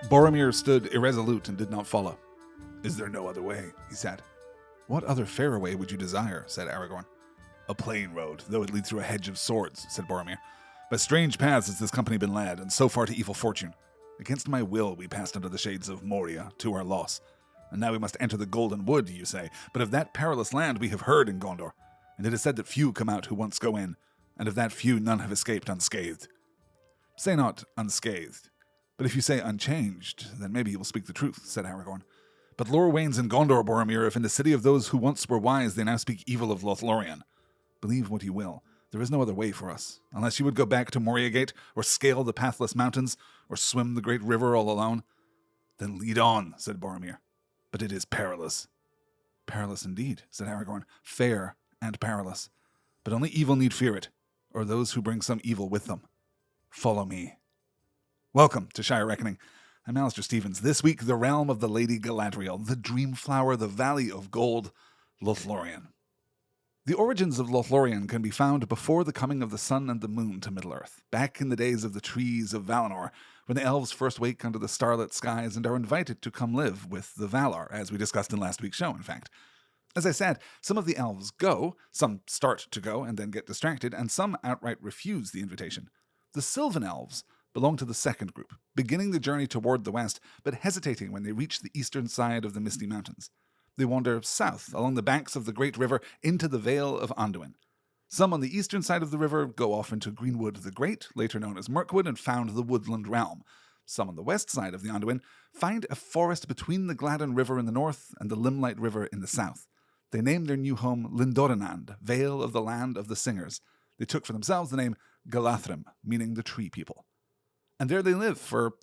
Boromir stood irresolute and did not follow. "Is there no other way?" he said. "What other fairer way would you desire?" said Aragorn. "A plain road, though it leads through a hedge of swords," said Boromir. "By strange paths has this company been led, and so far to evil fortune. Against my will we passed under the shades of Moria, to our loss. And now we must enter the Golden Wood, you say, but of that perilous land we have heard in Gondor, and it is said that few come out who once go in, and of that few none have escaped unscathed. Say not unscathed, but if you say unchanged, then maybe you will speak the truth," said Aragorn. "But lore wanes in Gondor, Boromir, if in the city of those who once were wise they now speak evil of Lothlórien. Believe what you will, there is no other way for us, unless you would go back to Moria Gate, or scale the pathless mountains, or swim the great river all alone." "Then lead on," said Boromir. "But it is perilous." "Perilous indeed," said Aragorn. "Fair and perilous. But only evil need fear it, or those who bring some evil with them. Follow me." Welcome to Shire Reckoning. I'm Alistair Stevens. This week, the realm of the Lady Galadriel, the Dreamflower, the Valley of Gold, Lothlórien. The origins of Lothlórien can be found before the coming of the sun and the moon to Middle-earth, back in the days of the trees of Valinor, when the elves first wake under the starlit skies and are invited to come live with the Valar, as we discussed in last week's show, in fact. As I said, some of the elves go, some start to go and then get distracted, and some outright refuse the invitation. The Sylvan elves belong to the second group, beginning the journey toward the west, but hesitating when they reach the eastern side of the Misty Mountains. They wander south along the banks of the Great River into the Vale of Anduin. Some on the eastern side of the river go off into Greenwood the Great, later known as Mirkwood, and found the Woodland Realm. Some on the west side of the Anduin find a forest between the Gladden River in the north and the Limelight River in the south. They named their new home Lindorrenand, Vale of the Land of the Singers. They took for themselves the name Galadriel, meaning the Tree People. And there they live for,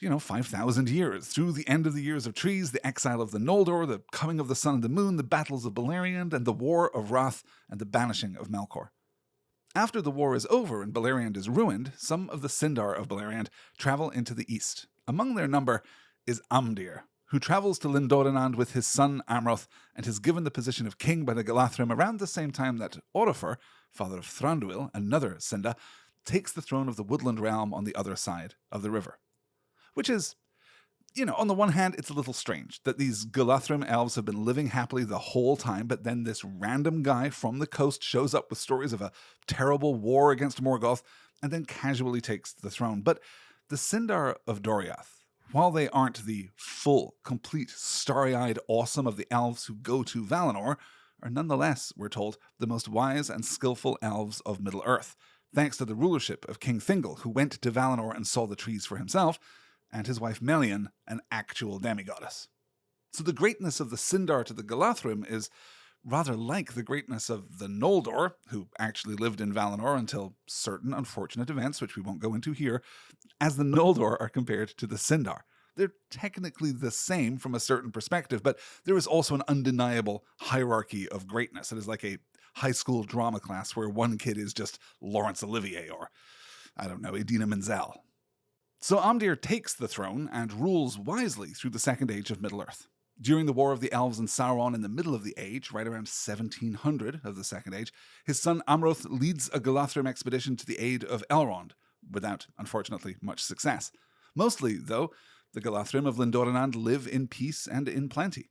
5,000 years, through the end of the years of trees, the exile of the Noldor, the coming of the sun and the moon, the battles of Beleriand, and the war of Wrath, and the banishing of Melkor. After the war is over and Beleriand is ruined, some of the Sindar of Beleriand travel into the east. Among their number is Amdir, who travels to Lindorrenand with his son Amroth, and is given the position of king by the Galadrim around the same time that Oropher, father of Thranduil, another Sinda, takes the throne of the Woodland Realm on the other side of the river. Which is, on the one hand, it's a little strange that these Galadrim elves have been living happily the whole time, but then this random guy from the coast shows up with stories of a terrible war against Morgoth, and then casually takes the throne. But the Sindar of Doriath, while they aren't the full, complete, starry-eyed awesome of the elves who go to Valinor, are nonetheless, we're told, the most wise and skillful elves of Middle-earth, thanks to the rulership of King Thingol, who went to Valinor and saw the trees for himself, and his wife Melian, an actual demigoddess. So the greatness of the Sindar to the Galadrim is rather like the greatness of the Noldor, who actually lived in Valinor until certain unfortunate events, which we won't go into here, as the Noldor are compared to the Sindar. They're technically the same from a certain perspective, but there is also an undeniable hierarchy of greatness. It is like a high school drama class where one kid is just Laurence Olivier or, Idina Menzel. So Amdir takes the throne and rules wisely through the Second Age of Middle-earth. During the War of the Elves and Sauron in the middle of the age, right around 1700 of the Second Age, his son Amroth leads a Galadrim expedition to the aid of Elrond, without, unfortunately, much success. Mostly, though, the Galadrim of Lindorrenand live in peace and in plenty.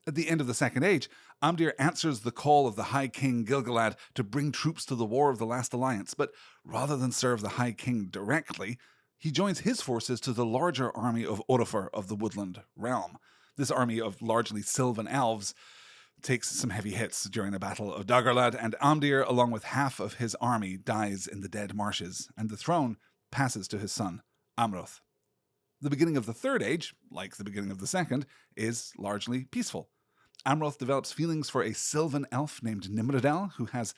At the end of the Second Age, Amdir answers the call of the High King Gil-galad to bring troops to the War of the Last Alliance, but rather than serve the High King directly, he joins his forces to the larger army of Oropher of the Woodland Realm. This army of largely Sylvan elves takes some heavy hits during the Battle of Dagorlad, and Amdir, along with half of his army, dies in the Dead Marshes, and the throne passes to his son, Amroth. The beginning of the Third Age, like the beginning of the Second, is largely peaceful. Amroth develops feelings for a Sylvan elf named Nimrodel, who has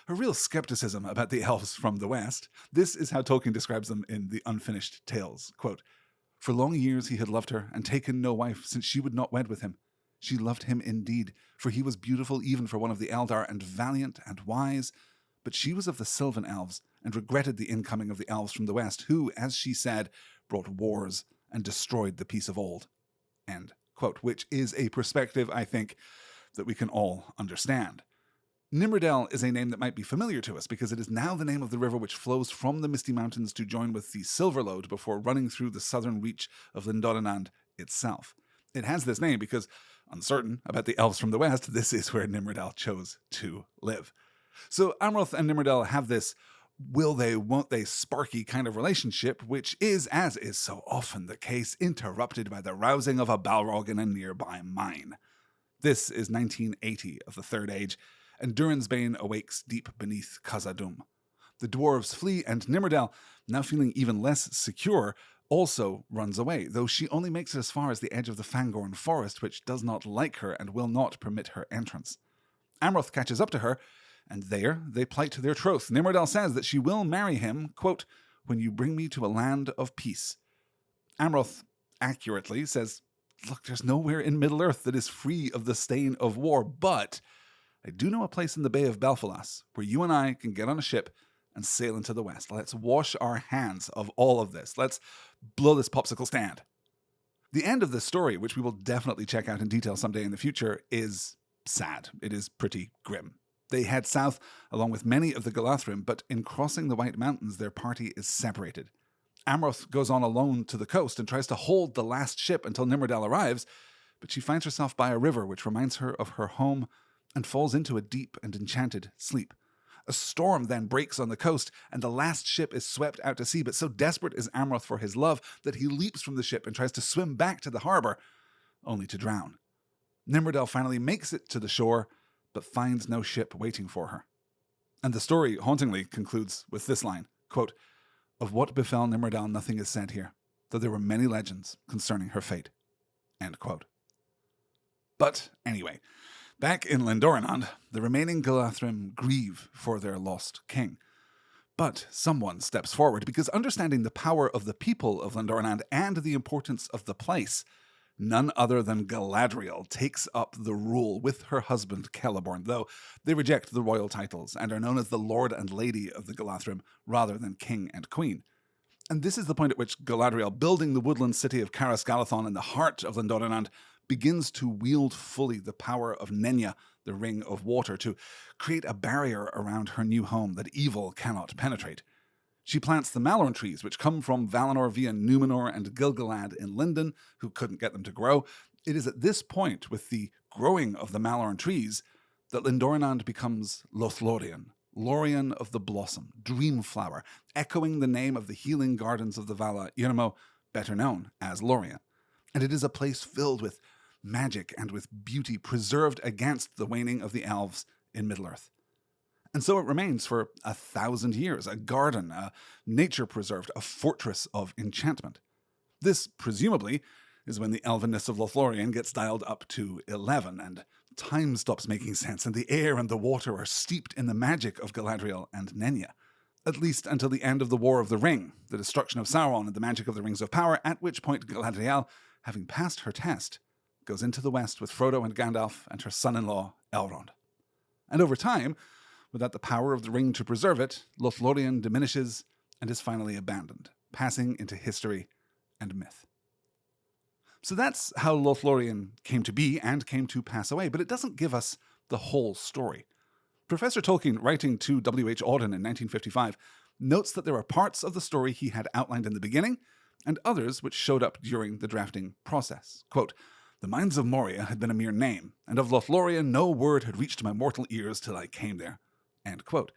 a real skepticism about the elves from the West. This is how Tolkien describes them in the Unfinished Tales. Quote, "For long years he had loved her, and taken no wife, since she would not wed with him. She loved him indeed, for he was beautiful even for one of the Eldar, and valiant and wise. But she was of the Sylvan elves, and regretted the incoming of the elves from the West, who, as she said, brought wars and destroyed the peace of old." End quote, which is a perspective, I think, that we can all understand. Nimrodel is a name that might be familiar to us because it is now the name of the river which flows from the Misty Mountains to join with the Silverlode before running through the southern reach of Lindorrenand itself. It has this name because, uncertain about the elves from the west, this is where Nimrodel chose to live. So Amroth and Nimrodel have this will they, won't they sparky kind of relationship, which is, as is so often the case, interrupted by the rousing of a Balrog in a nearby mine. This is 1980 of the Third Age, and Durin's Bane awakes deep beneath Khazad-dûm. The dwarves flee, and Nimrodel, now feeling even less secure, also runs away, though she only makes it as far as the edge of the Fangorn forest, which does not like her and will not permit her entrance. Amroth catches up to her, and there they plight their troth. Nimrodel says that she will marry him, quote, when you bring me to a land of peace. Amroth accurately says, look, there's nowhere in Middle-earth that is free of the stain of war, but I do know a place in the Bay of Belfalas where you and I can get on a ship and sail into the west. Let's wash our hands of all of this. Let's blow this popsicle stand. The end of this story, which we will definitely check out in detail someday in the future, is sad. It is pretty grim. They head south along with many of the Galadriel, but in crossing the White Mountains, their party is separated. Amroth goes on alone to the coast and tries to hold the last ship until Nimrodel arrives, but she finds herself by a river which reminds her of her home and falls into a deep and enchanted sleep. A storm then breaks on the coast, and the last ship is swept out to sea, but so desperate is Amroth for his love that he leaps from the ship and tries to swim back to the harbor, only to drown. Nimrodel finally makes it to the shore, but finds no ship waiting for her. And the story hauntingly concludes with this line, quote, of what befell Nimrodel nothing is said here, though there were many legends concerning her fate. End quote. But anyway, back in Lindorrenand, the remaining Galadriel grieve for their lost king. But someone steps forward, because understanding the power of the people of Lindorrenand and the importance of the place, none other than Galadriel takes up the rule with her husband Celeborn, though they reject the royal titles and are known as the Lord and Lady of the Galadriel rather than King and Queen. And this is the point at which Galadriel, building the woodland city of Caras Galadhon in the heart of Lindorrenand, begins to wield fully the power of Nenya, the Ring of Water, to create a barrier around her new home that evil cannot penetrate. She plants the Malorn trees, which come from Valinor via Numenor and Gil-galad in Lindon, who couldn't get them to grow. It is at this point, with the growing of the Malorn trees, that Lindorrenand becomes Lothlórien, Lórien of the Blossom, Dream Flower, echoing the name of the healing gardens of the Vala Irmo, better known as Lórien. And it is a place filled with magic and with beauty, preserved against the waning of the elves in Middle-earth. And so it remains for 1,000 years, a garden, a nature preserved, a fortress of enchantment. This, presumably, is when the elvenness of Lothlórien gets dialed up to 11, and time stops making sense, and the air and the water are steeped in the magic of Galadriel and Nenya. At least until the end of the War of the Ring, the destruction of Sauron and the magic of the Rings of Power, at which point Galadriel, having passed her test, goes into the west with Frodo and Gandalf and her son-in-law, Elrond. And over time, without the power of the ring to preserve it, Lothlórien diminishes and is finally abandoned, passing into history and myth. So that's how Lothlórien came to be and came to pass away, but it doesn't give us the whole story. Professor Tolkien, writing to W.H. Auden in 1955, notes that there are parts of the story he had outlined in the beginning and others which showed up during the drafting process. Quote, the Mines of Moria had been a mere name, and of Lothlórien no word had reached my mortal ears till I came there. End quote.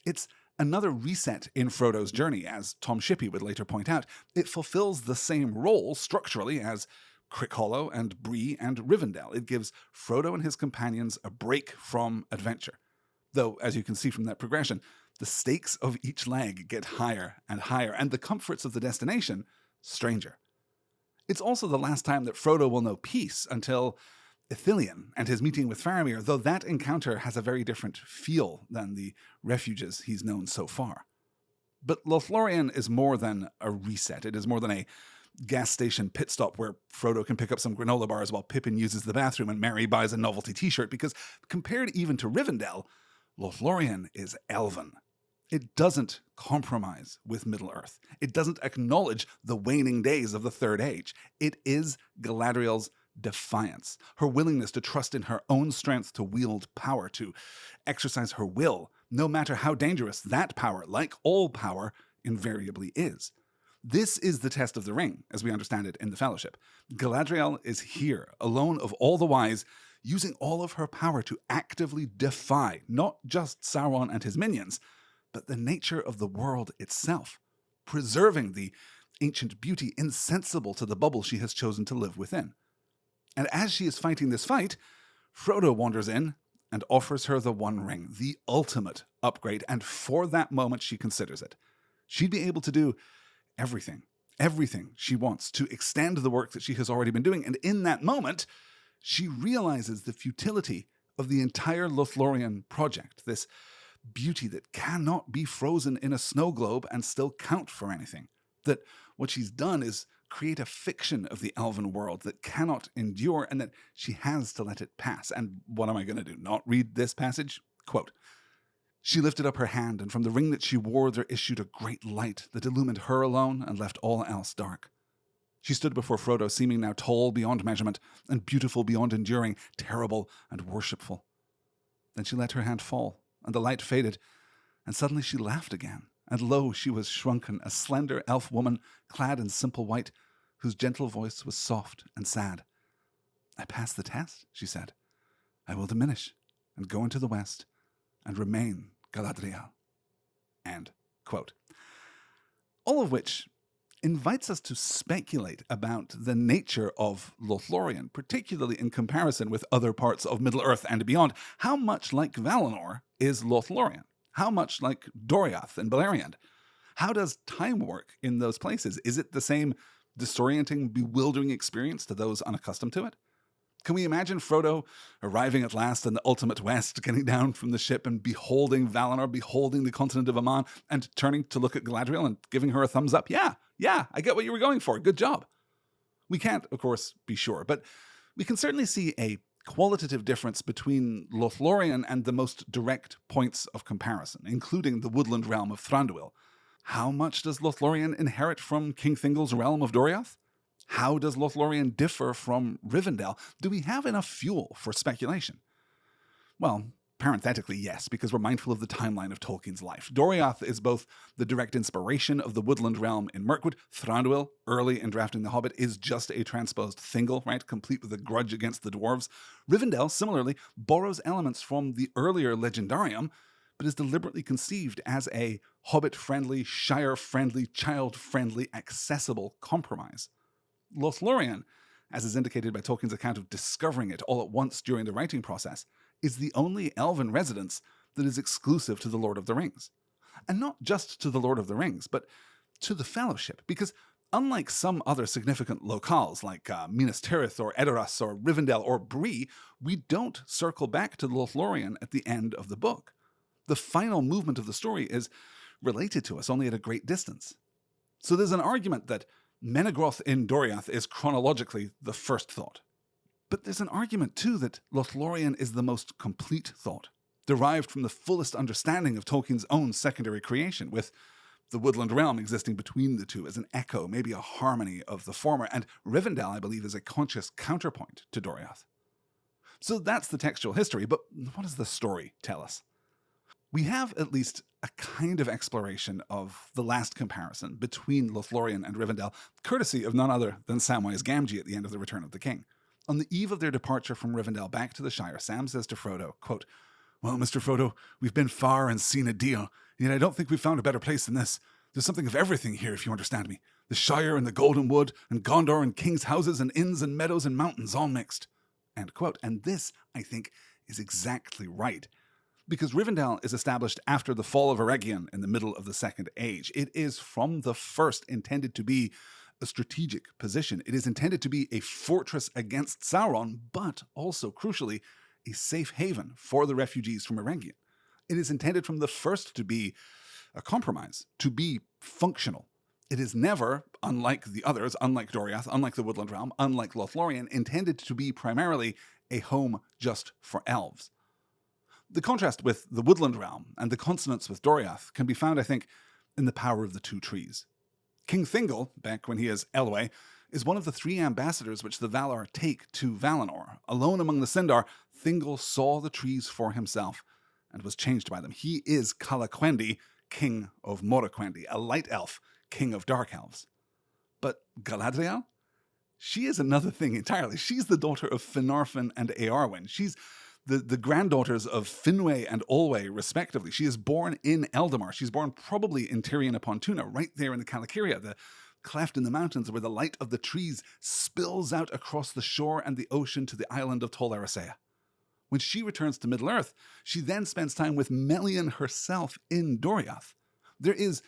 It's another reset in Frodo's journey, as Tom Shippey would later point out. It fulfills the same role structurally as Crickhollow and Bree and Rivendell. It gives Frodo and his companions a break from adventure. Though, as you can see from that progression, the stakes of each leg get higher, and the comforts of the destination stranger. It's also the last time that Frodo will know peace until Ithilien and his meeting with Faramir, though that encounter has a very different feel than the refuges he's known so far. But Lothlórien is more than a reset. It is more than a gas station pit stop where Frodo can pick up some granola bars while Pippin uses the bathroom and Merry buys a novelty t-shirt, because compared even to Rivendell, Lothlórien is elven. It doesn't compromise with Middle-earth. It doesn't acknowledge the waning days of the Third Age. It is Galadriel's defiance, her willingness to trust in her own strength to wield power, to exercise her will, no matter how dangerous that power, like all power, invariably is. This is the test of the ring, as we understand it in the Fellowship. Galadriel is here, alone of all the wise, using all of her power to actively defy not just Sauron and his minions, but the nature of the world itself, preserving the ancient beauty insensible to the bubble she has chosen to live within. And as she is fighting this fight, Frodo wanders in and offers her the One Ring, the ultimate upgrade, and for that moment she considers it. She'd be able to do everything she wants to extend the work that she has already been doing, and in that moment, she realizes the futility of the entire Lothlórien project, this beauty that cannot be frozen in a snow globe and still count for anything. That what she's done is create a fiction of the elven world that cannot endure and that she has to let it pass. And what am I going to do? Not read this passage? Quote, "She lifted up her hand, and from the ring that she wore there issued a great light that illumined her alone and left all else dark. She stood before Frodo, seeming now tall beyond measurement and beautiful beyond enduring, terrible and worshipful. Then she let her hand fall, and the light faded, and suddenly she laughed again, and lo, she was shrunken, a slender elf woman, clad in simple white, whose gentle voice was soft and sad. 'I passed the test,' she said. 'I will diminish, and go into the west, and remain Galadriel.'" End quote. All of which invites us to speculate about the nature of Lothlórien, particularly in comparison with other parts of Middle-earth and beyond. How much like Valinor is Lothlórien? How much like Doriath and Beleriand? How does time work in those places? Is it the same disorienting, bewildering experience to those unaccustomed to it? Can we imagine Frodo arriving at last in the ultimate west, getting down from the ship and beholding Valinor, beholding the continent of Aman, and turning to look at Galadriel and giving her a thumbs up? Yeah, I get what you were going for. Good job. We can't, of course, be sure, but we can certainly see a qualitative difference between Lothlórien and the most direct points of comparison, including the woodland realm of Thranduil. How much does Lothlórien inherit from King Thingol's realm of Doriath? How does Lothlórien differ from Rivendell? Do we have enough fuel for speculation? Well, parenthetically, yes, because we're mindful of the timeline of Tolkien's life. Doriath is both the direct inspiration of the woodland realm in Mirkwood. Thranduil, early in drafting The Hobbit, is just a transposed Thingol, right, complete with a grudge against the dwarves. Rivendell, similarly, borrows elements from the earlier Legendarium, but is deliberately conceived as a Hobbit-friendly, Shire-friendly, child-friendly, accessible compromise. Lothlórien, as is indicated by Tolkien's account of discovering it all at once during the writing process, is the only elven residence that is exclusive to the Lord of the Rings. And not just to the Lord of the Rings, but to the Fellowship, because unlike some other significant locales like Minas Tirith or Edoras or Rivendell or Bree, we don't circle back to Lothlórien at the end of the book. The final movement of the story is related to us only at a great distance. So there's an argument that Menegroth in Doriath is chronologically the first thought. But there's an argument, too, that Lothlórien is the most complete thought, derived from the fullest understanding of Tolkien's own secondary creation, with the woodland realm existing between the two as an echo, maybe a harmony of the former, and Rivendell, I believe, is a conscious counterpoint to Doriath. So that's the textual history, but what does the story tell us? We have at least a kind of exploration of the last comparison between Lothlórien and Rivendell, courtesy of none other than Samwise Gamgee at the end of The Return of the King. On the eve of their departure from Rivendell back to the Shire, Sam says to Frodo, quote, "Well, Mr. Frodo, we've been far and seen a deal, yet I don't think we've found a better place than this. There's something of everything here, if you understand me. The Shire and the Golden Wood, and Gondor and kings' houses and inns and meadows and mountains all mixed." End quote. And this, I think, is exactly right. Because Rivendell is established after the fall of Eregion in the middle of the Second Age. It is from the first intended to be a strategic position. It is intended to be a fortress against Sauron, but also, crucially, a safe haven for the refugees from Eregion. It is intended from the first to be a compromise, to be functional. It is never, unlike the others, unlike Doriath, unlike the Woodland Realm, unlike Lothlórien, intended to be primarily a home just for elves. The contrast with the Woodland Realm and the consonance with Doriath can be found, I think, in the power of the two trees. King Thingol, back when he is Elwë, is one of the 3 ambassadors which the Valar take to Valinor. Alone among the Sindar, Thingol saw the trees for himself and was changed by them. He is Calaquendi, king of Morroquendi, a light elf, king of dark elves. But Galadriel? She is another thing entirely. She's the daughter of Finarfin and Eärwen. She's the granddaughters of Finwë and Olwë, respectively. She is born in Eldamar. She's born probably in Tirion upon Tuna, right there in the Calacaria, the cleft in the mountains where the light of the trees spills out across the shore and the ocean to the island of Tol Eressëa. When she returns to Middle-earth, she then spends time with Melian herself in Doriath. There is,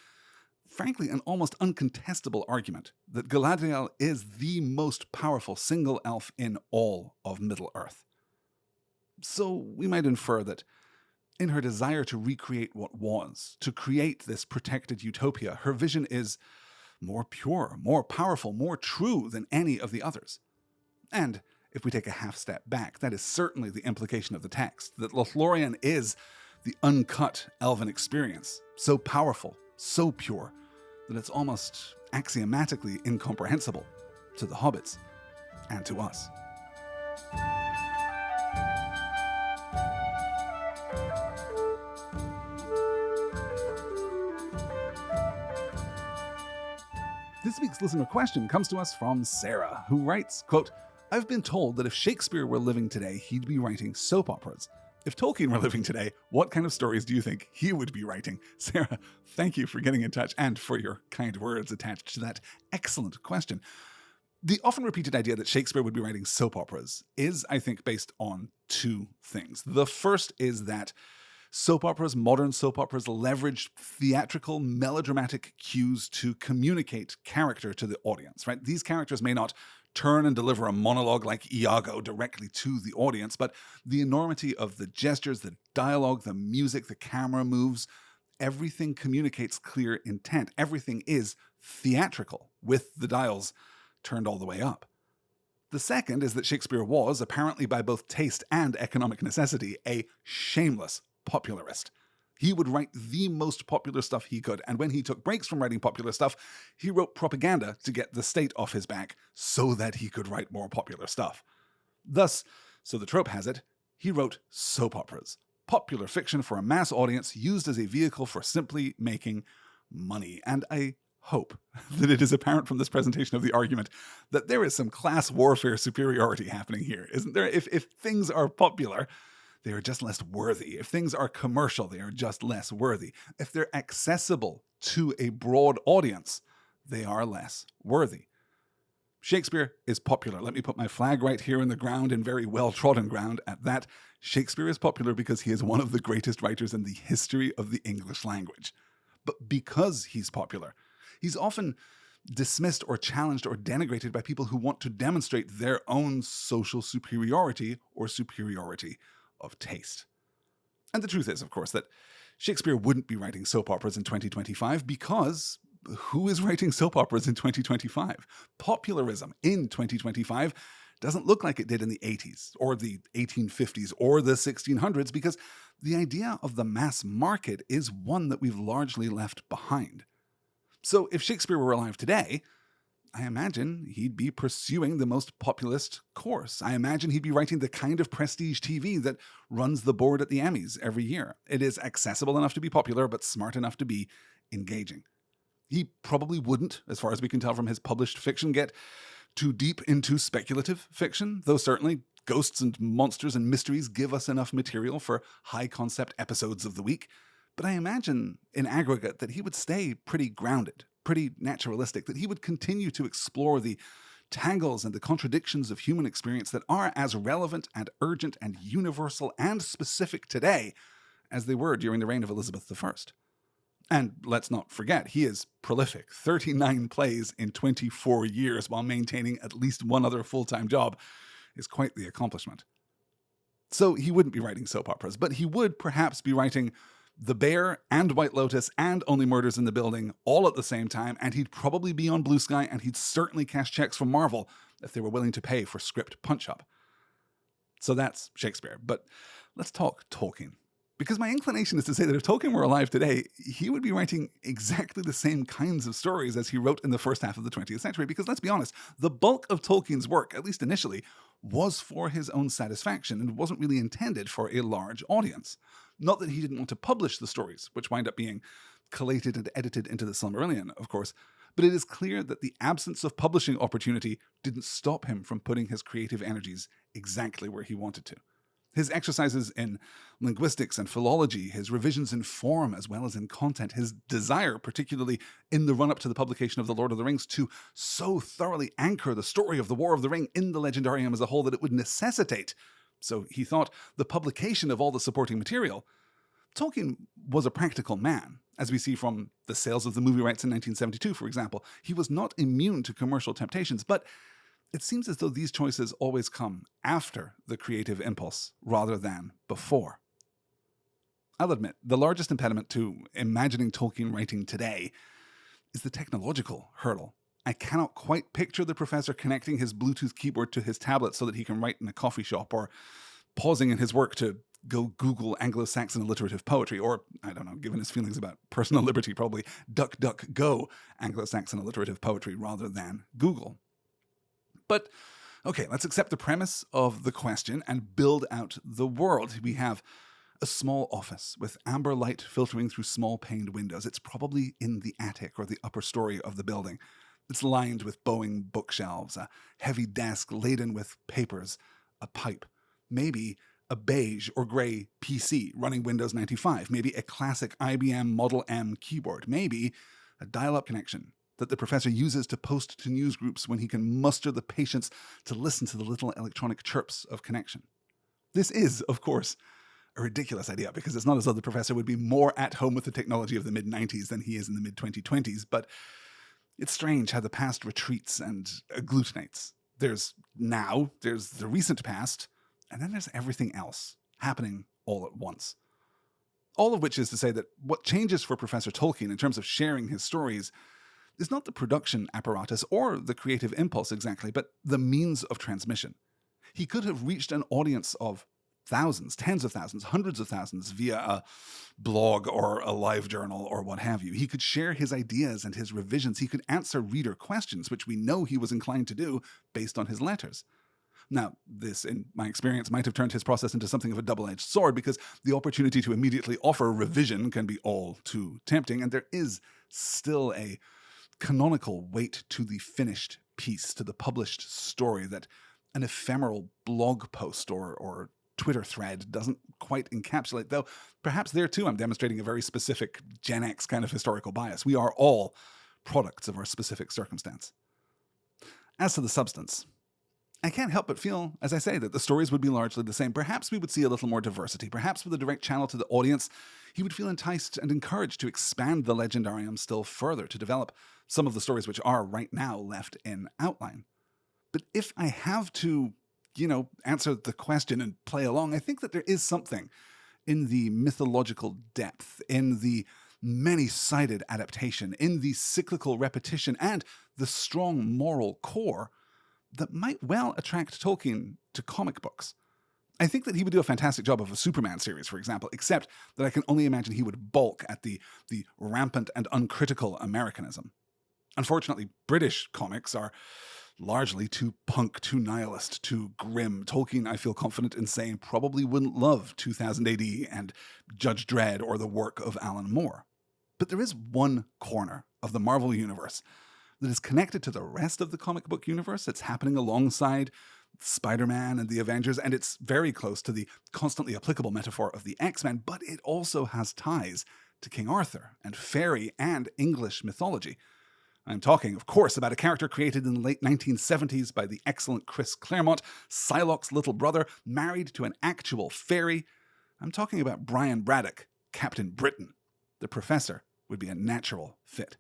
frankly, an almost uncontestable argument that Galadriel is the most powerful single elf in all of Middle-earth. So we might infer that in her desire to recreate what was, to create this protected utopia, her vision is more pure, more powerful, more true than any of the others. And if we take a half step back, that is certainly the implication of the text, that Lothlórien is the uncut elven experience, so powerful, so pure, that it's almost axiomatically incomprehensible to the hobbits and to us. This week's listener question comes to us from Sarah, who writes, quote, "I've been told that if Shakespeare were living today, he'd be writing soap operas. If Tolkien were living today, what kind of stories do you think he would be writing?" Sarah, thank you for getting in touch and for your kind words attached to that excellent question. The often repeated idea that Shakespeare would be writing soap operas is, I think, based on 2 things. The first is that soap operas, modern soap operas, leverage theatrical, melodramatic cues to communicate character to the audience, right? These characters may not turn and deliver a monologue like Iago directly to the audience, but the enormity of the gestures, the dialogue, the music, the camera moves, everything communicates clear intent. Everything is theatrical, with the dials turned all the way up. The second is that Shakespeare was, apparently by both taste and economic necessity, a shameless popularist. He would write the most popular stuff he could, and when he took breaks from writing popular stuff, he wrote propaganda to get the state off his back so that he could write more popular stuff. Thus, so the trope has it, he wrote soap operas, popular fiction for a mass audience used as a vehicle for simply making money. And I hope that it is apparent from this presentation of the argument that there is some class warfare superiority happening here, isn't there? If things are popular, they are just less worthy. If things are commercial, they are just less worthy. If they're accessible to a broad audience, they are less worthy. Shakespeare is popular. Let me put my flag right here in the ground, in very well-trodden ground at that. Shakespeare is popular because he is one of the greatest writers in the history of the English language. But because he's popular, he's often dismissed or challenged or denigrated by people who want to demonstrate their own social superiority or superiority of taste. And the truth is, of course, that Shakespeare wouldn't be writing soap operas in 2025 because who is writing soap operas in 2025? Popularism in 2025 doesn't look like it did in the 80s or the 1850s or the 1600s because the idea of the mass market is one that we've largely left behind. So if Shakespeare were alive today, I imagine he'd be pursuing the most populist course. I imagine he'd be writing the kind of prestige TV that runs the board at the Emmys every year. It is accessible enough to be popular, but smart enough to be engaging. He probably wouldn't, as far as we can tell from his published fiction, get too deep into speculative fiction, though certainly ghosts and monsters and mysteries give us enough material for high-concept episodes of the week. But I imagine, in aggregate, that he would stay pretty grounded, pretty naturalistic, that he would continue to explore the tangles and the contradictions of human experience that are as relevant and urgent and universal and specific today as they were during the reign of Elizabeth I. And let's not forget, he is prolific. 39 plays in 24 years while maintaining at least one other full-time job is quite the accomplishment. So he wouldn't be writing soap operas, but he would perhaps be writing The Bear and White Lotus and Only Murders in the Building all at the same time, and he'd probably be on Blue Sky, and he'd certainly cash checks from Marvel if they were willing to pay for script punch-up. So that's Shakespeare. But let's talk Tolkien. Because my inclination is to say that if Tolkien were alive today, he would be writing exactly the same kinds of stories as he wrote in the first half of the 20th century. Because let's be honest, the bulk of Tolkien's work, at least initially, was for his own satisfaction and wasn't really intended for a large audience. Not that he didn't want to publish the stories, which wind up being collated and edited into the Silmarillion, of course, but it is clear that the absence of publishing opportunity didn't stop him from putting his creative energies exactly where he wanted to. His exercises in linguistics and philology, his revisions in form as well as in content, his desire, particularly in the run-up to the publication of The Lord of the Rings, to so thoroughly anchor the story of the War of the Ring in the Legendarium as a whole that it would necessitate, so he thought, the publication of all the supporting material. Tolkien was a practical man, as we see from the sales of the movie rights in 1972, for example. He was not immune to commercial temptations, but it seems as though these choices always come after the creative impulse rather than before. I'll admit, the largest impediment to imagining Tolkien writing today is the technological hurdle. I cannot quite picture the professor connecting his Bluetooth keyboard to his tablet so that he can write in a coffee shop, or pausing in his work to go Google Anglo-Saxon alliterative poetry, or, I don't know, given his feelings about personal liberty, probably DuckDuckGo Anglo-Saxon alliterative poetry rather than Google. But, okay, let's accept the premise of the question and build out the world. We have a small office with amber light filtering through small paned windows. It's probably in the attic or the upper story of the building. It's lined with bowing bookshelves, a heavy desk laden with papers, a pipe, maybe a beige or gray PC running Windows 95, maybe a classic IBM Model M keyboard, maybe a dial-up connection that the professor uses to post to news groups when he can muster the patience to listen to the little electronic chirps of connection. This is, of course, a ridiculous idea, because it's not as though the professor would be more at home with the technology of the mid-90s than he is in the mid-2020s, but it's strange how the past retreats and agglutinates. There's the recent past, and then there's everything else happening all at once. All of which is to say that what changes for Professor Tolkien in terms of sharing his stories is not the production apparatus or the creative impulse exactly, but the means of transmission. He could have reached an audience of thousands, tens of thousands, hundreds of thousands via a blog or a live journal or what have you. He could share his ideas and his revisions. He could answer reader questions, which we know he was inclined to do based on his letters. Now, this, in my experience, might have turned his process into something of a double-edged sword, because the opportunity to immediately offer revision can be all too tempting, and there is still a canonical weight to the finished piece, to the published story, that an ephemeral blog post or Twitter thread doesn't quite encapsulate, though perhaps there too I'm demonstrating a very specific Gen X kind of historical bias. We are all products of our specific circumstance. As to the substance, I can't help but feel, as I say, that the stories would be largely the same. Perhaps we would see a little more diversity. Perhaps with a direct channel to the audience, he would feel enticed and encouraged to expand the legendarium still further, to develop some of the stories which are right now left in outline. But if I have to, answer the question and play along, I think that there is something in the mythological depth, in the many-sided adaptation, in the cyclical repetition, and the strong moral core that might well attract Tolkien to comic books. I think that he would do a fantastic job of a Superman series, for example, except that I can only imagine he would balk at the rampant and uncritical Americanism. Unfortunately, British comics are largely too punk, too nihilist, too grim. Tolkien, I feel confident in saying, probably wouldn't love 2000 AD and Judge Dredd or the work of Alan Moore. But there is one corner of the Marvel Universe that is connected to the rest of the comic book universe. It's happening alongside Spider-Man and the Avengers, and it's very close to the constantly applicable metaphor of the X-Men, but it also has ties to King Arthur and fairy and English mythology. I'm talking, of course, about a character created in the late 1970s by the excellent Chris Claremont, Psylocke's little brother, married to an actual fairy. I'm talking about Brian Braddock, Captain Britain. The professor would be a natural fit.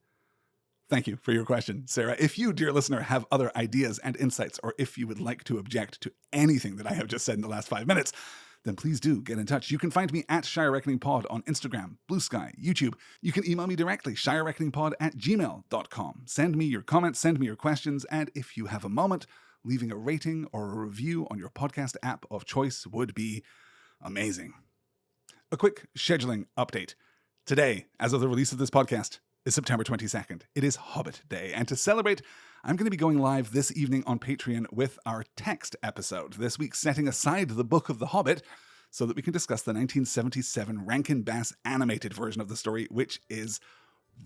Thank you for your question, Sarah. If you, dear listener, have other ideas and insights, or if you would like to object to anything that I have just said in the last 5 minutes, then please do get in touch. You can find me at Shire Reckoning Pod on Instagram, Blue Sky, YouTube. You can email me directly, shirereckoningpod@gmail.com. Send me your comments, send me your questions, and if you have a moment, leaving a rating or a review on your podcast app of choice would be amazing. A quick scheduling update. Today, as of the release of this podcast, is September 22nd. It is Hobbit Day, and to celebrate, I'm going to be going live this evening on Patreon with our text episode, this week setting aside the Book of the Hobbit so that we can discuss the 1977 Rankin Bass animated version of the story, which is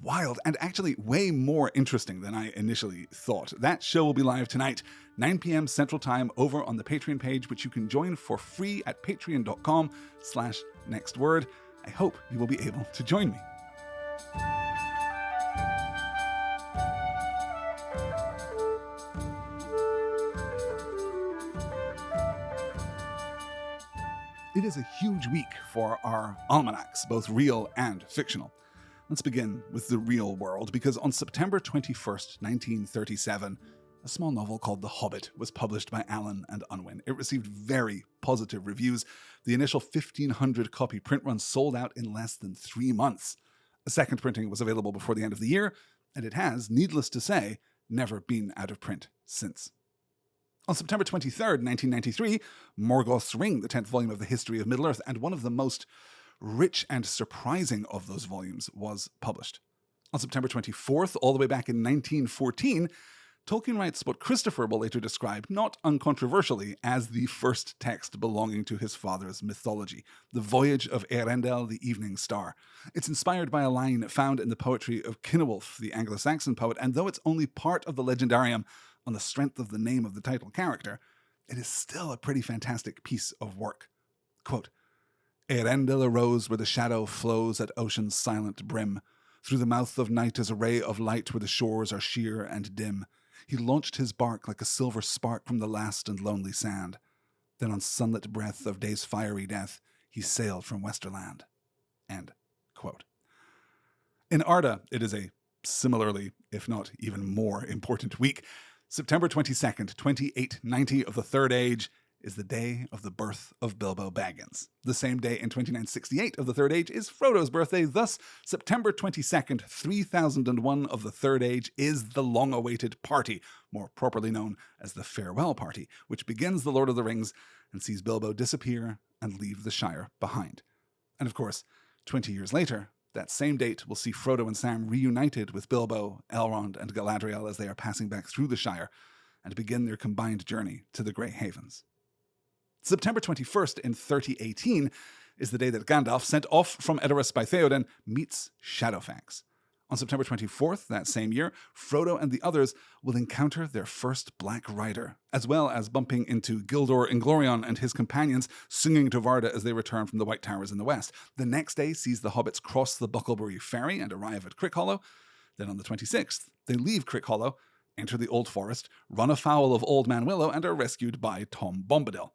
wild and actually way more interesting than I initially thought. That show will be live tonight, 9 p.m. Central Time, over on the Patreon page, which you can join for free at patreon.com/nextword. I hope you will be able to join me. It is a huge week for our almanacs, both real and fictional. Let's begin with the real world, because on September 21st, 1937, a small novel called The Hobbit was published by Allen and Unwin. It received very positive reviews. The initial 1,500-copy print run sold out in less than 3 months. A second printing was available before the end of the year, and it has, needless to say, never been out of print since. On September 23rd, 1993, Morgoth's Ring, the 10th volume of the History of Middle-earth, and one of the most rich and surprising of those volumes, was published. On September 24th, all the way back in 1914, Tolkien writes what Christopher will later describe, not uncontroversially, as the first text belonging to his father's mythology, The Voyage of Eärendil, the Evening Star. It's inspired by a line found in the poetry of Cynewulf, the Anglo-Saxon poet, and though it's only part of the legendarium on the strength of the name of the title character, it is still a pretty fantastic piece of work. Quote, Eärendil arose where the shadow flows at ocean's silent brim. Through the mouth of night is a ray of light where the shores are sheer and dim. He launched his bark like a silver spark from the last and lonely sand. Then on sunlit breath of day's fiery death, he sailed from Westerland. End quote. In Arda, it is a similarly, if not even more important week. September 22nd, 2890 of the Third Age, is the day of the birth of Bilbo Baggins. The same day in 2968 of the Third Age is Frodo's birthday. Thus, September 22nd, 3001 of the Third Age is the long-awaited party, more properly known as the Farewell Party, which begins The Lord of the Rings and sees Bilbo disappear and leave the Shire behind. And of course, 20 years later, that same date will see Frodo and Sam reunited with Bilbo, Elrond, and Galadriel as they are passing back through the Shire and begin their combined journey to the Grey Havens. September 21st in 3018 is the day that Gandalf, sent off from Edoras by Theoden, meets Shadowfax. On September 24th, that same year, Frodo and the others will encounter their first Black Rider, as well as bumping into Gildor Inglorion and his companions singing to Varda as they return from the White Towers in the west. The next day sees the hobbits cross the Bucklebury Ferry and arrive at Crickhollow. Then on the 26th, they leave Crickhollow, enter the Old Forest, run afoul of Old Man Willow, and are rescued by Tom Bombadil.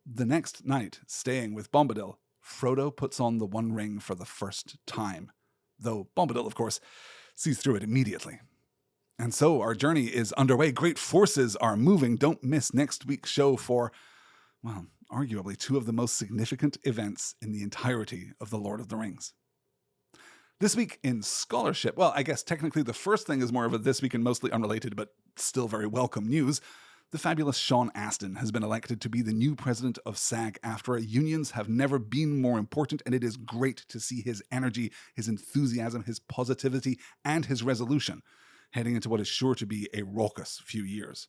The next night, staying with Bombadil, Frodo puts on the One Ring for the first time, though Bombadil, of course, sees through it immediately. And so our journey is underway. Great forces are moving. Don't miss next week's show for, well, arguably two of the most significant events in the entirety of The Lord of the Rings. This week in scholarship, well, I guess technically the first thing is more of a this week and mostly unrelated, but still very welcome news. The fabulous Sean Astin has been elected to be the new president of SAG-AFTRA. Unions have never been more important, and it is great to see his energy, his enthusiasm, his positivity, and his resolution heading into what is sure to be a raucous few years.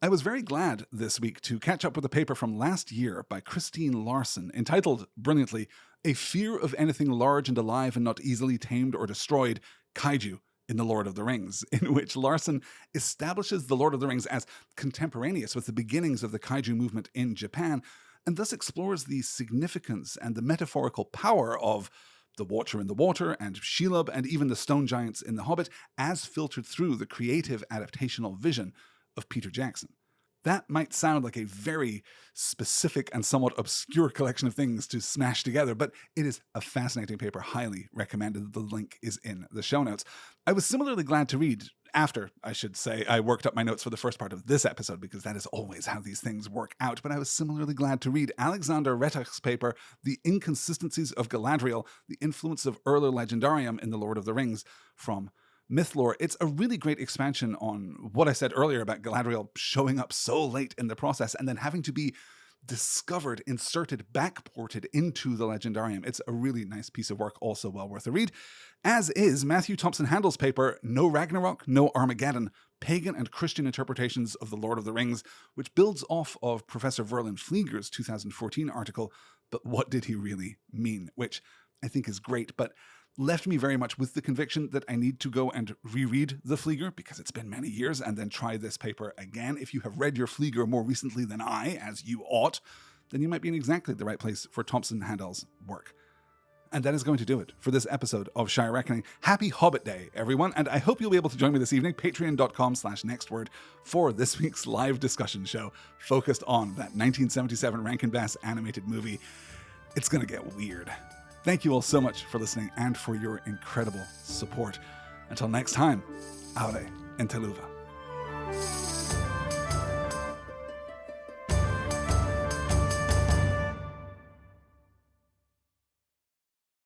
I was very glad this week to catch up with a paper from last year by Christine Larson, entitled, brilliantly, A Fear of Anything Large and Alive and Not Easily Tamed or Destroyed, Kaiju, in The Lord of the Rings, in which Larson establishes The Lord of the Rings as contemporaneous with the beginnings of the kaiju movement in Japan, and thus explores the significance and the metaphorical power of the Watcher in the Water and Shelob and even the stone giants in The Hobbit as filtered through the creative adaptational vision of Peter Jackson. That might sound like a very specific and somewhat obscure collection of things to smash together, but it is a fascinating paper, highly recommended. The link is in the show notes. I was similarly glad to read, after, I should say, I worked up my notes for the first part of this episode, because that is always how these things work out, but I was similarly glad to read Alexander Retach's paper, The Inconsistencies of Galadriel, the Influence of Urlar Legendarium in The Lord of the Rings, from Mythlore. It's a really great expansion on what I said earlier about Galadriel showing up so late in the process and then having to be discovered, inserted, backported into the Legendarium. It's a really nice piece of work, also well worth a read, as is Matthew Thompson Handel's paper, No Ragnarok, No Armageddon, Pagan and Christian Interpretations of the Lord of the Rings, which builds off of Professor Verlin Flieger's 2014 article, But What Did He Really Mean? Which I think is great, but left me very much with the conviction that I need to go and reread the Flieger, because it's been many years, and then try this paper again. If you have read your Flieger more recently than I, as you ought, then you might be in exactly the right place for Thompson Handel's work. And that is going to do it for this episode of Shire Reckoning. Happy Hobbit Day, everyone, and I hope you'll be able to join me this evening, patreon.com/nextword, for this week's live discussion show focused on that 1977 Rankin Bass animated movie. It's going to get weird. Thank you all so much for listening and for your incredible support. Until next time, Aure Enteluva.